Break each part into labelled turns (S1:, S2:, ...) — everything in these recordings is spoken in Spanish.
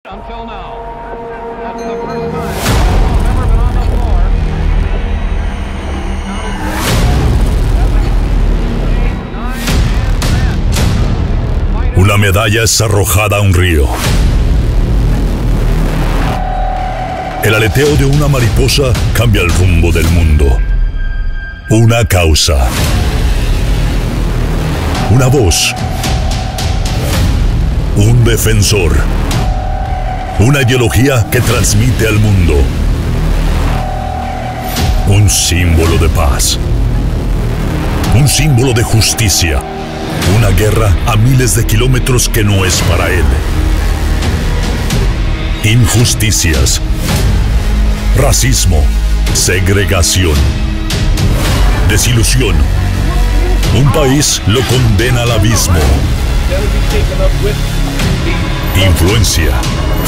S1: Until now. That's the first time he's ever been on the floor.
S2: Una medalla es arrojada a un río. El aleteo de una mariposa cambia el rumbo del mundo. Una causa. Una voz. Un defensor. Una ideología que transmite al mundo. Un símbolo de paz. Un símbolo de justicia. Una guerra a miles de kilómetros que no es para él. Injusticias. Racismo. Segregación. Desilusión. Un país lo condena al abismo. Influencia.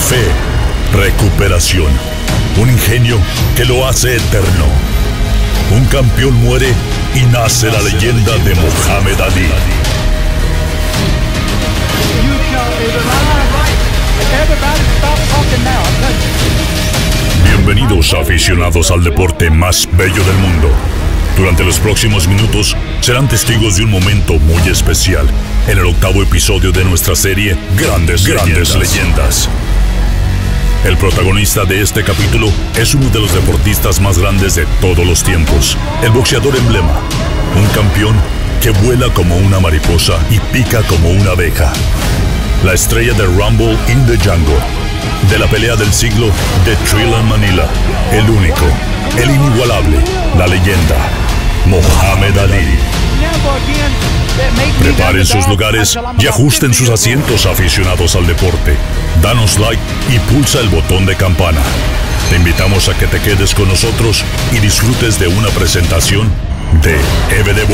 S2: Fe, recuperación, un ingenio que lo hace eterno. Un campeón muere y nace la leyenda de Muhammad Ali. Bienvenidos aficionados al deporte más bello del mundo. Durante los próximos minutos serán testigos de un momento muy especial en el 8º episodio de nuestra serie Grandes Leyendas. El protagonista de este capítulo es uno de los deportistas más grandes de todos los tiempos, el boxeador emblema, un campeón que vuela como una mariposa y pica como una abeja. La estrella de Rumble in the Jungle, de la pelea del siglo de Thrilla Manila, el único, el inigualable, la leyenda, Muhammad Ali. Preparen sus lugares y ajusten sus asientos, aficionados al deporte. Danos like y pulsa el botón de campana. Te invitamos a que te quedes con nosotros y disfrutes de una presentación de EBD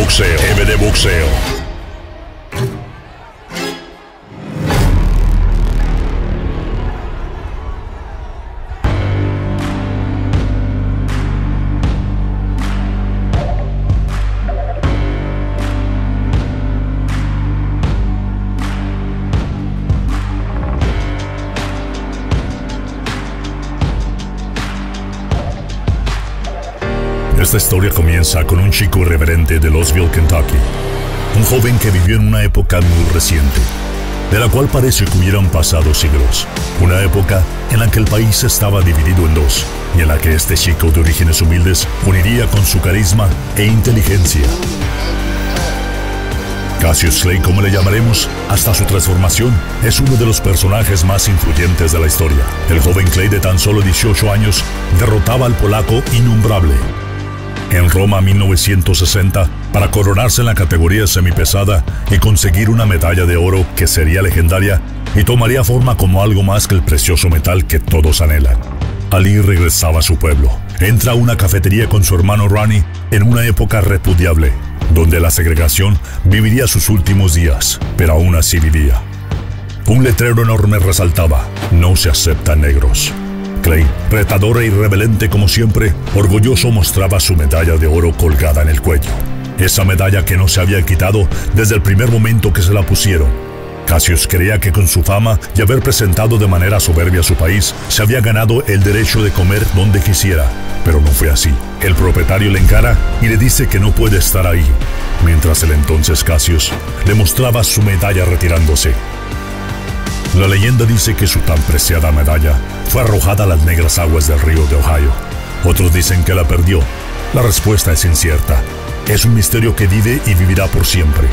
S2: Boxeo. Esta historia comienza con un chico irreverente de Louisville, Kentucky. Un joven que vivió en una época muy reciente, de la cual parece que hubieran pasado siglos. Una época en la que el país estaba dividido en dos, y en la que este chico de orígenes humildes uniría con su carisma e inteligencia. Cassius Clay, como le llamaremos, hasta su transformación, es uno de los personajes más influyentes de la historia. El joven Clay de tan solo 18 años derrotaba al polaco innombrable en Roma 1960 para coronarse en la categoría semipesada y conseguir una medalla de oro que sería legendaria y tomaría forma como algo más que el precioso metal que todos anhelan. Ali regresaba a su pueblo. Entra a una cafetería con su hermano Ronnie en una época repudiable, donde la segregación viviría sus últimos días, pero aún así vivía. Un letrero enorme resaltaba: "No se aceptan negros". Clay, retador e irreverente como siempre, orgulloso mostraba su medalla de oro colgada en el cuello. Esa medalla que no se había quitado desde el primer momento que se la pusieron. Cassius creía que con su fama y haber presentado de manera soberbia a su país, se había ganado el derecho de comer donde quisiera. Pero no fue así. El propietario le encara y le dice que no puede estar ahí, mientras el entonces Cassius le mostraba su medalla retirándose. La leyenda dice que su tan preciada medalla fue arrojada a las negras aguas del río de Ohio. Otros dicen que la perdió. La respuesta es incierta. Es un misterio que vive y vivirá por siempre.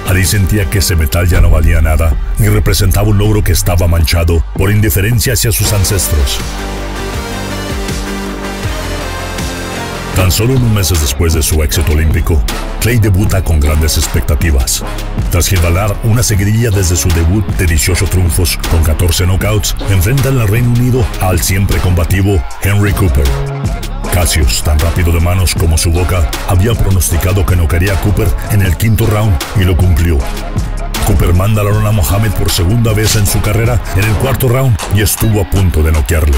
S2: Ali sentía que ese metal ya no valía nada y representaba un logro que estaba manchado por indiferencia hacia sus ancestros. Tan solo unos meses después de su éxito olímpico, Clay debuta con grandes expectativas. Tras ganar una seguidilla desde su debut de 18 triunfos con 14 knockouts, enfrenta en el Reino Unido al siempre combativo Henry Cooper. Cassius, tan rápido de manos como su boca, había pronosticado que noquearía a Cooper en el 5º round y lo cumplió. Cooper manda la lona a Muhammad por segunda vez en su carrera en el 4º round y estuvo a punto de noquearle.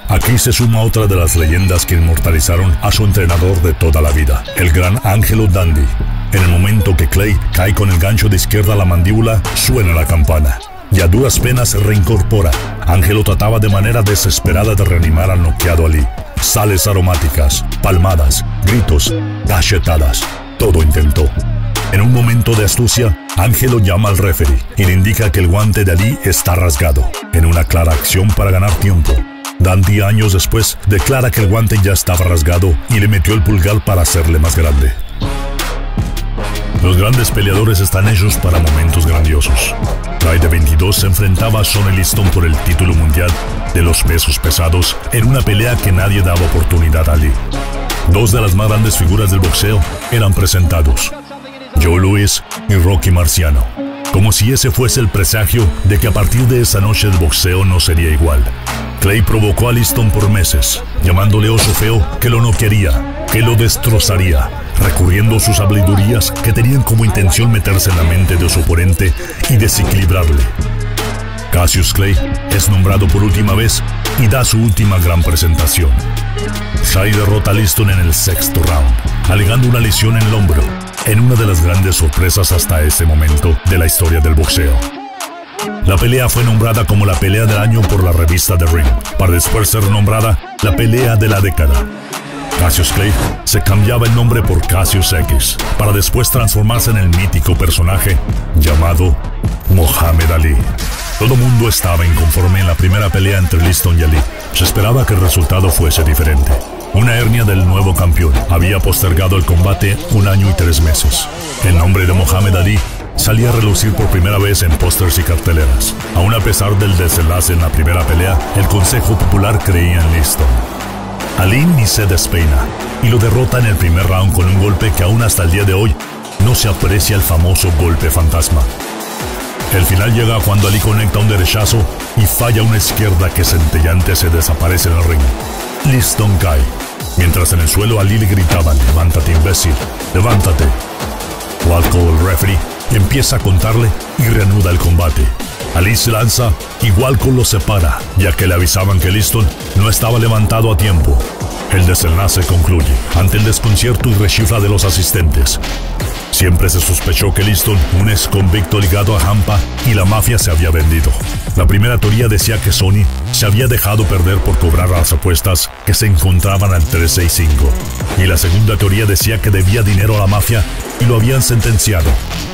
S2: Aquí se suma otra de las leyendas que inmortalizaron a su entrenador de toda la vida, el gran Angelo Dundee. En el momento que Clay cae con el gancho de izquierda a la mandíbula, suena la campana. y a duras penas se reincorpora. Ángelo trataba de manera desesperada de reanimar al noqueado Ali. Sales aromáticas, palmadas, gritos, cachetadas. Todo intentó. En un momento de astucia, Ángelo llama al referee y le indica que el guante de Ali está rasgado, en una clara acción para ganar tiempo. Dandy, años después, declara que el guante ya estaba rasgado y le metió el pulgar para hacerle más grande. Los grandes peleadores están hechos para momentos grandiosos. Clay, de 22, se enfrentaba a Sonny Liston por el título mundial de los pesos pesados en una pelea que nadie daba oportunidad a Ali. Dos de las más grandes figuras del boxeo eran presentados: Joe Louis y Rocky Marciano. Como si ese fuese el presagio de que a partir de esa noche el boxeo no sería igual. Clay provocó a Liston por meses, llamándole oso feo, que lo noquearía, que lo destrozaría, recurriendo a sus sabidurías que tenían como intención meterse en la mente de su oponente y desequilibrarle. Cassius Clay es nombrado por última vez y da su última gran presentación. Clay derrota a Liston en el sexto round, alegando una lesión en el hombro, en una de las grandes sorpresas hasta ese momento de la historia del boxeo. La pelea fue nombrada como la pelea del año por la revista The Ring, para después ser nombrada la pelea de la década. Cassius Clay se cambiaba el nombre por Cassius X, para después transformarse en el mítico personaje llamado Muhammad Ali. Todo mundo estaba inconforme en la primera pelea entre Liston y Ali. Se esperaba que el resultado fuese diferente. Una hernia del nuevo campeón había postergado el combate 1 año y 3 meses. El nombre de Muhammad Ali salía a relucir por primera vez en pósters y carteleras. Aún a pesar del desenlace en la primera pelea, el Consejo Popular creía en Liston. Ali ni se despeina y lo derrota en el primer round con un golpe que aún hasta el día de hoy no se aprecia, el famoso golpe fantasma. El final llega cuando Ali conecta un derechazo y falla una izquierda que centellante se desaparece en el ring. Liston cae, mientras en el suelo Ali le gritaban: "Levántate, imbécil, levántate". Walco, el referee, empieza a contarle y reanuda el combate. Ali se lanza y Walco lo separa, ya que le avisaban que Liston no estaba levantado a tiempo. El desenlace concluye ante el desconcierto y rechifla de los asistentes. Siempre se sospechó que Liston, un ex convicto ligado a Hampa y la mafia, se había vendido. La primera teoría decía que Sonny se había dejado perder por cobrar las apuestas que se encontraban al 3-6-5. Y la segunda teoría decía que debía dinero a la mafia y lo habían sentenciado.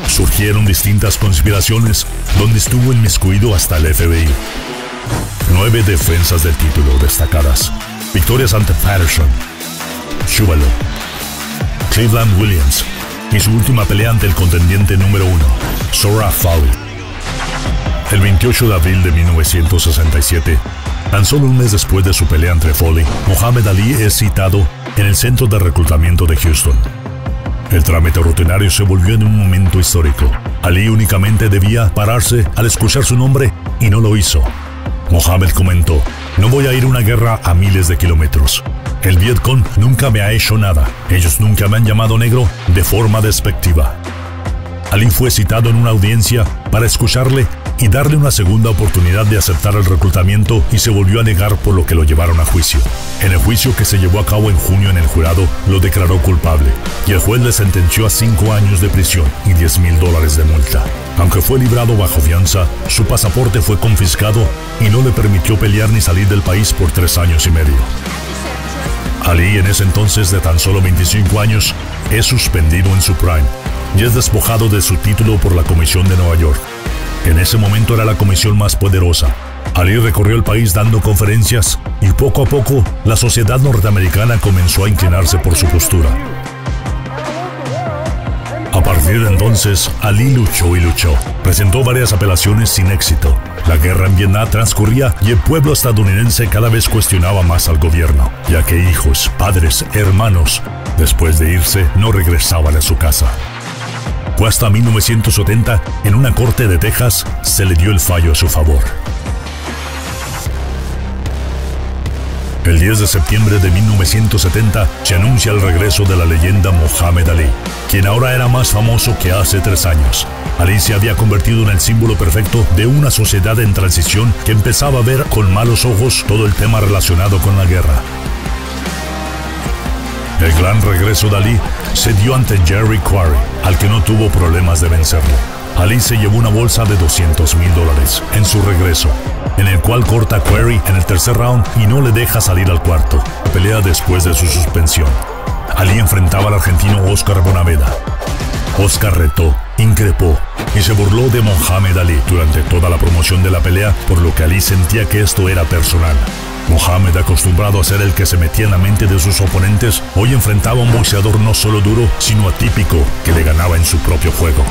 S2: Surgieron distintas conspiraciones donde estuvo inmiscuido hasta el FBI. 9 defensas del título destacadas. Victorias ante Patterson, Chuvalo, Cleveland Williams y su última pelea ante el contendiente número 1, Zora Fowley. El 28 de abril de 1967, tan solo un mes después de su pelea entre Foley, Muhammad Ali es citado en el centro de reclutamiento de Houston. El trámite rutinario se volvió en un momento histórico. Ali únicamente debía pararse al escuchar su nombre y no lo hizo. Muhammad comentó: "No voy a ir a una guerra a miles de kilómetros. El Vietcong nunca me ha hecho nada. Ellos nunca me han llamado negro de forma despectiva". Ali fue citado en una audiencia para escucharle y darle una segunda oportunidad de aceptar el reclutamiento, y se volvió a negar, por lo que lo llevaron a juicio. En el juicio, que se llevó a cabo en junio, en el jurado lo declaró culpable y el juez le sentenció a 5 años de prisión y $10,000 de multa. Aunque fue librado bajo fianza, su pasaporte fue confiscado y no le permitió pelear ni salir del país por 3 años y medio. Ali, en ese entonces de tan solo 25 años, es suspendido en su prime y es despojado de su título por la Comisión de Nueva York. En ese momento era la comisión más poderosa. Ali recorrió el país dando conferencias y poco a poco la sociedad norteamericana comenzó a inclinarse por su postura. A partir de entonces, Ali luchó y luchó. Presentó varias apelaciones sin éxito. La guerra en Vietnam transcurría y el pueblo estadounidense cada vez cuestionaba más al gobierno, ya que hijos, padres, hermanos, después de irse, no regresaban a su casa. Fue hasta 1970, en una corte de Texas, se le dio el fallo a su favor. El 10 de septiembre de 1970 se anuncia el regreso de la leyenda Muhammad Ali, quien ahora era más famoso que hace 3 años. Ali se había convertido en el símbolo perfecto de una sociedad en transición que empezaba a ver con malos ojos todo el tema relacionado con la guerra. El gran regreso de Ali se dio ante Jerry Quarry, al que no tuvo problemas de vencerlo. Ali se llevó una bolsa de $200,000 en su regreso, en el cual corta a Query en el tercer round y no le deja salir al cuarto. Pelea después de su suspensión. Ali enfrentaba al argentino Oscar Bonaveda. Oscar retó, increpó y se burló de Mohamed Ali durante toda la promoción de la pelea, por lo que Ali sentía que esto era personal. Mohamed, acostumbrado a ser el que se metía en la mente de sus oponentes, hoy enfrentaba a un boxeador no solo duro, sino atípico, que le ganaba en su propio juego.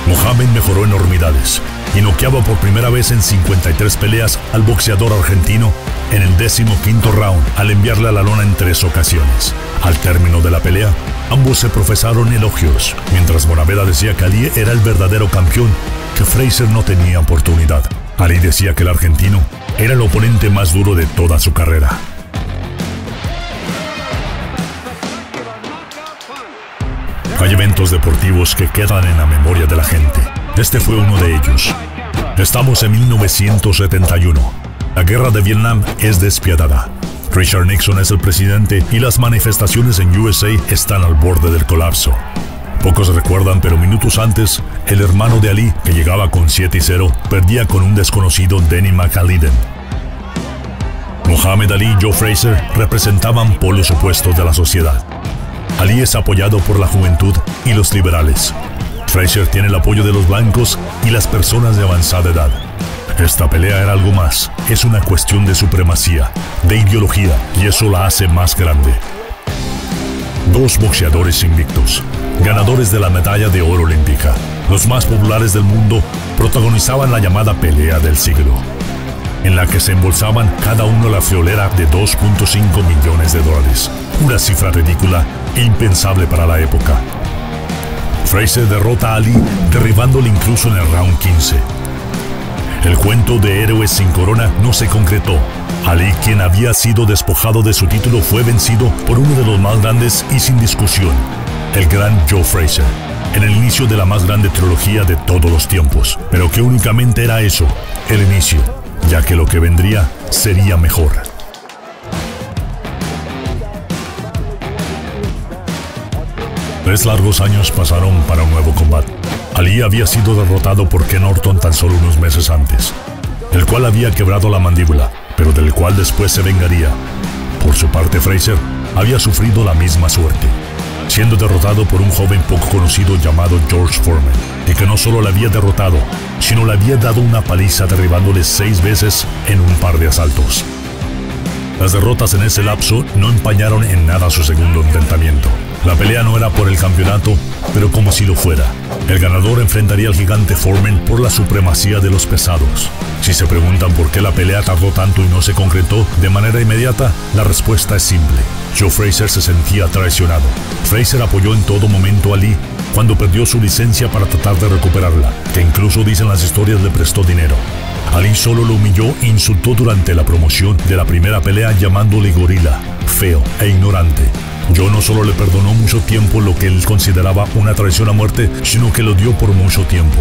S2: Mohamed mejoró enormidades y noqueaba por primera vez en 53 peleas al boxeador argentino en el 15º round al enviarle a la lona en 3 ocasiones. Al término de la pelea, ambos se profesaron elogios, mientras Bonaveda decía que Ali era el verdadero campeón, que Frazier no tenía oportunidad. Ali decía que el argentino era el oponente más duro de toda su carrera. Hay eventos deportivos que quedan en la memoria de la gente. Este fue uno de ellos. Estamos en 1971. La guerra de Vietnam es despiadada. Richard Nixon es el presidente y las manifestaciones en USA están al borde del colapso. Pocos recuerdan, pero minutos antes, el hermano de Ali, que llegaba con 7-0, perdía con un desconocido Denny McAliden. Mohamed Ali y Joe Frazier representaban polos opuestos de la sociedad. Ali es apoyado por la juventud y los liberales. Frazier tiene el apoyo de los blancos y las personas de avanzada edad. Esta pelea era algo más. Es una cuestión de supremacía, de ideología, y eso la hace más grande. Dos boxeadores invictos, ganadores de la medalla de oro olímpica, los más populares del mundo, protagonizaban la llamada pelea del siglo, en la que se embolsaban cada uno la friolera de $2.5 millones, una cifra ridícula e impensable para la época. Frazier derrota a Ali, derribándole incluso en el round 15. El cuento de héroes sin corona no se concretó. Ali, quien había sido despojado de su título, fue vencido por uno de los más grandes y sin discusión, el gran Joe Frazier, en el inicio de la más grande trilogía de todos los tiempos, pero que únicamente era eso, el inicio, ya que lo que vendría sería mejor. Tres largos años pasaron para un nuevo combate. Ali había sido derrotado por Ken Norton tan solo unos meses antes, el cual había quebrado la mandíbula, pero del cual después se vengaría. Por su parte, Frazier había sufrido la misma suerte, siendo derrotado por un joven poco conocido llamado George Foreman, y que no solo le había derrotado, sino le había dado una paliza derribándole 6 veces en un par de asaltos. Las derrotas en ese lapso no empañaron en nada su segundo enfrentamiento. La pelea no era por el campeonato, pero como si lo fuera. El ganador enfrentaría al gigante Foreman por la supremacía de los pesados. Si se preguntan por qué la pelea tardó tanto y no se concretó de manera inmediata, la respuesta es simple. Joe Frazier se sentía traicionado. Frazier apoyó en todo momento a Ali cuando perdió su licencia para tratar de recuperarla, que incluso dicen las historias le prestó dinero. Ali solo lo humilló e insultó durante la promoción de la primera pelea, llamándole gorila, feo e ignorante. Joe no solo le perdonó mucho tiempo lo que él consideraba una traición a muerte, sino que lo dio por mucho tiempo.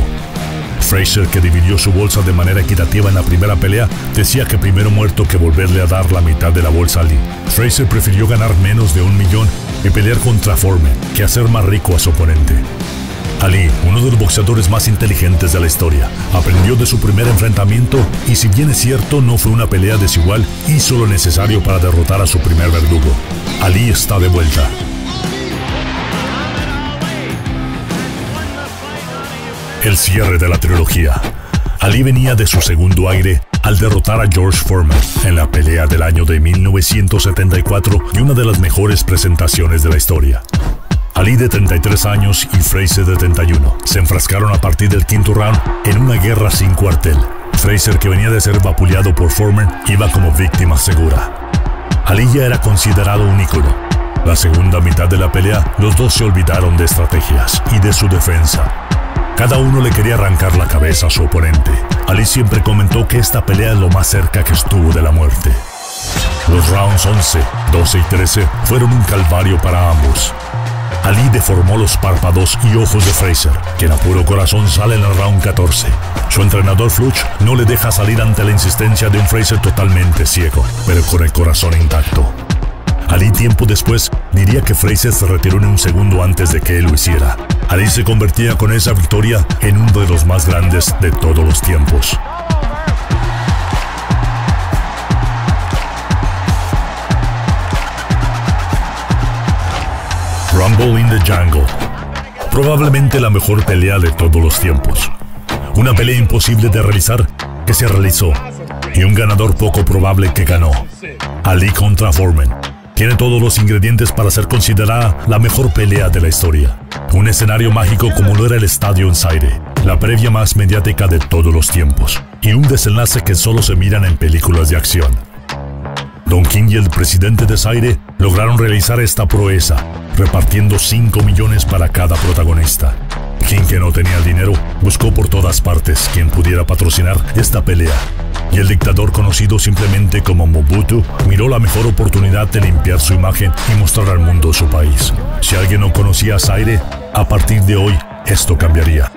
S2: Frazier, que dividió su bolsa de manera equitativa en la primera pelea, decía que primero muerto que volverle a dar la mitad de la bolsa a Ali. Frazier prefirió ganar menos de $1 millón y pelear contra Foreman que hacer más rico a su oponente. Ali, uno de los boxeadores más inteligentes de la historia, aprendió de su primer enfrentamiento y, si bien es cierto no fue una pelea desigual, hizo lo necesario para derrotar a su primer verdugo. Ali está de vuelta. El cierre de la trilogía. Ali venía de su segundo aire al derrotar a George Foreman en la pelea del año de 1974 y una de las mejores presentaciones de la historia. Ali, de 33 años, y Frazier, de 31, se enfrascaron a partir del quinto round en una guerra sin cuartel. Frazier, que venía de ser vapuleado por Foreman, iba como víctima segura. Ali ya era considerado un ícono. La segunda mitad de la pelea, los dos se olvidaron de estrategias y de su defensa. Cada uno le quería arrancar la cabeza a su oponente. Ali siempre comentó que esta pelea es lo más cerca que estuvo de la muerte. Los rounds 11, 12 y 13 fueron un calvario para ambos. Ali deformó los párpados y ojos de Frazier, quien a puro corazón sale en el round 14. Su entrenador Fluch no le deja salir ante la insistencia de un Frazier totalmente ciego, pero con el corazón intacto. Ali tiempo después diría que Frazier se retiró en un segundo antes de que él lo hiciera. Ali se convertía con esa victoria en uno de los más grandes de todos los tiempos. Rumble in the Jungle. Probablemente la mejor pelea de todos los tiempos. Una pelea imposible de realizar que se realizó. Y un ganador poco probable que ganó. Ali contra Foreman. Tiene todos los ingredientes para ser considerada la mejor pelea de la historia. Un escenario mágico como lo era el estadio en Zaire, la previa más mediática de todos los tiempos, y un desenlace que solo se miran en películas de acción. Don King y el presidente de Zaire lograron realizar esta proeza, repartiendo 5 millones para cada protagonista. King, que no tenía dinero, buscó por todas partes quien pudiera patrocinar esta pelea. Y el dictador, conocido simplemente como Mobutu, miró la mejor oportunidad de limpiar su imagen y mostrar al mundo su país. Si alguien no conocía a Zaire, a partir de hoy, esto cambiaría.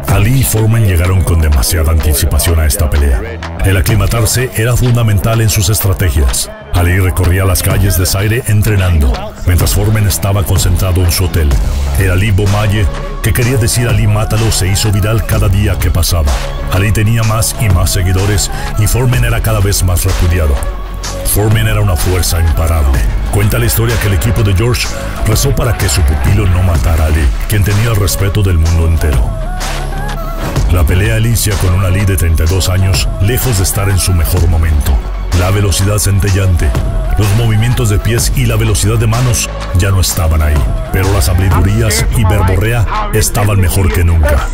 S2: Ali y Foreman llegaron con demasiada anticipación a esta pelea. El aclimatarse era fundamental en sus estrategias. Ali recorría las calles de Zaire entrenando, mientras Foreman estaba concentrado en su hotel. El Ali Bomaye, que quería decir Ali Mátalo, se hizo viral cada día que pasaba. Ali tenía más y más seguidores y Foreman era cada vez más repudiado. Foreman era una fuerza imparable. Cuenta la historia que el equipo de George rezó para que su pupilo no matara a Ali, quien tenía el respeto del mundo entero. La pelea inicia con un Ali de 32 años, lejos de estar en su mejor momento. La velocidad centellante, los movimientos de pies y la velocidad de manos ya no estaban ahí, pero las sabidurías y verborrea estaban mejor que nunca.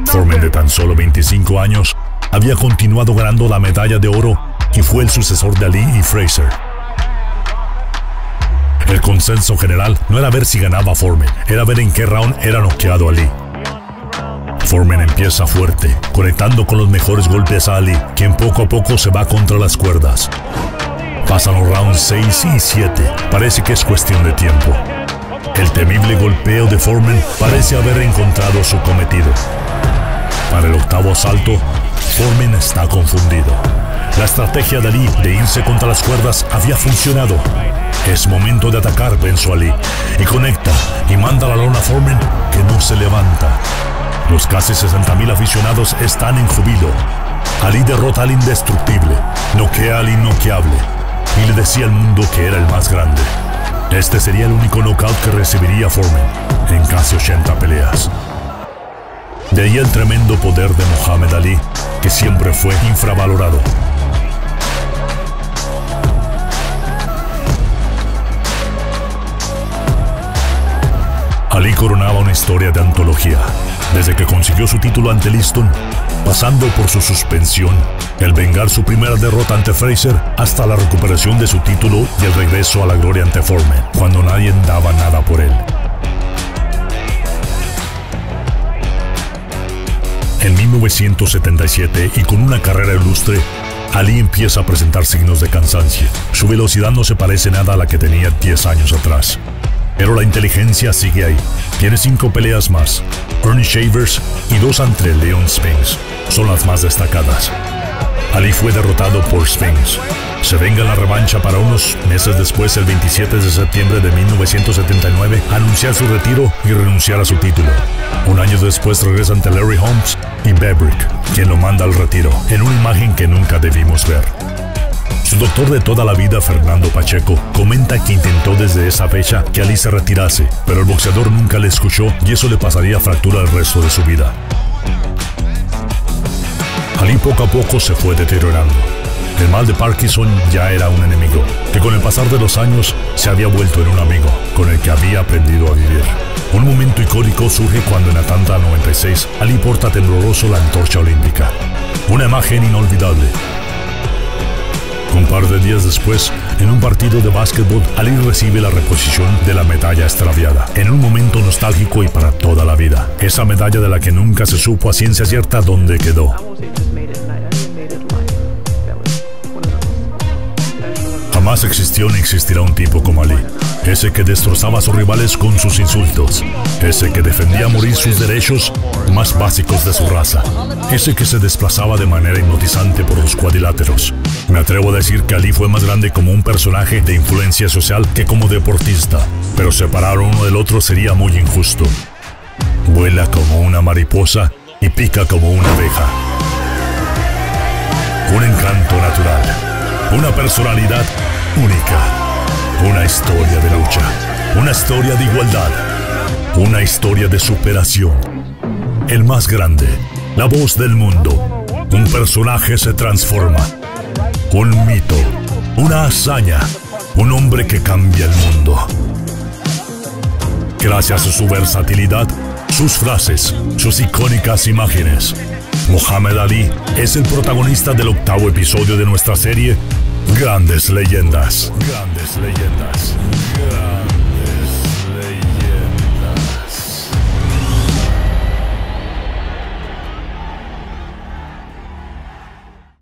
S2: Foreman, de tan solo 25 años, había continuado ganando la medalla de oro y fue el sucesor de Ali y Frazier. El consenso general no era ver si ganaba Foreman, era ver en qué round era noqueado Ali. Foreman empieza fuerte, conectando con los mejores golpes a Ali, quien poco a poco se va contra las cuerdas. Pasan los rounds 6 y 7, parece que es cuestión de tiempo. El temible golpeo de Foreman parece haber encontrado su cometido. Para el octavo asalto, Foreman está confundido. La estrategia de Ali de irse contra las cuerdas había funcionado. Es momento de atacar, pensó Ali, y conecta y manda la lona a Foreman, que no se levanta. Los casi 60.000 aficionados están en júbilo. Ali derrota al indestructible, noquea al innoqueable y le decía al mundo que era el más grande. Este sería el único knockout que recibiría Foreman en casi 80 peleas. De ahí el tremendo poder de Muhammad Ali, que siempre fue infravalorado. Ali coronaba una historia de antología, desde que consiguió su título ante Liston, pasando por su suspensión, el vengar su primera derrota ante Frazier, hasta la recuperación de su título y el regreso a la gloria ante Foreman, cuando nadie daba nada por él. En 1977, y con una carrera ilustre, Ali empieza a presentar signos de cansancio. Su velocidad no se parece nada a la que tenía 10 años atrás. Pero la inteligencia sigue ahí. Tiene 5 peleas más. Ernie Shavers y 2 ante Leon Spinks son las más destacadas. Ali fue derrotado por Spinks. Se venga la revancha para unos meses después, el 27 de septiembre de 1979, anunciar su retiro y renunciar a su título. Un año después regresa ante Larry Holmes y Bebrick, quien lo manda al retiro, en una imagen que nunca debimos ver. Su doctor de toda la vida, Fernando Pacheco, comenta que intentó desde esa fecha que Ali se retirase, pero el boxeador nunca le escuchó y eso le pasaría factura el resto de su vida. Ali poco a poco se fue deteriorando. El mal de Parkinson ya era un enemigo, que con el pasar de los años se había vuelto en un amigo, con el que había aprendido a vivir. Un momento icónico surge cuando en Atlanta 96, Ali porta tembloroso la antorcha olímpica. Una imagen inolvidable. Un par de días después, en un partido de básquetbol, Ali recibe la reposición de la medalla extraviada, en un momento nostálgico y para toda la vida. Esa medalla de la que nunca se supo a ciencia cierta dónde quedó. Jamás Jamás existió ni existirá un tipo como Ali. Ese que destrozaba a sus rivales con sus insultos. Ese que defendía a morir sus derechos más básicos de su raza. Ese que se desplazaba de manera hipnotizante por los cuadriláteros. Me atrevo a decir que Ali fue más grande como un personaje de influencia social que como deportista. Pero separar uno del otro sería muy injusto. Vuela como una mariposa y pica como una abeja. Un encanto natural. Una personalidad única. Una historia de lucha. Una historia de igualdad. Una historia de superación. El más grande. La voz del mundo. Un personaje se transforma. Un mito. Una hazaña. Un hombre que cambia el mundo. Gracias a su versatilidad, sus frases, sus icónicas imágenes, Muhammad Ali es el protagonista del 8º episodio de nuestra serie Grandes Leyendas. Grandes Leyendas.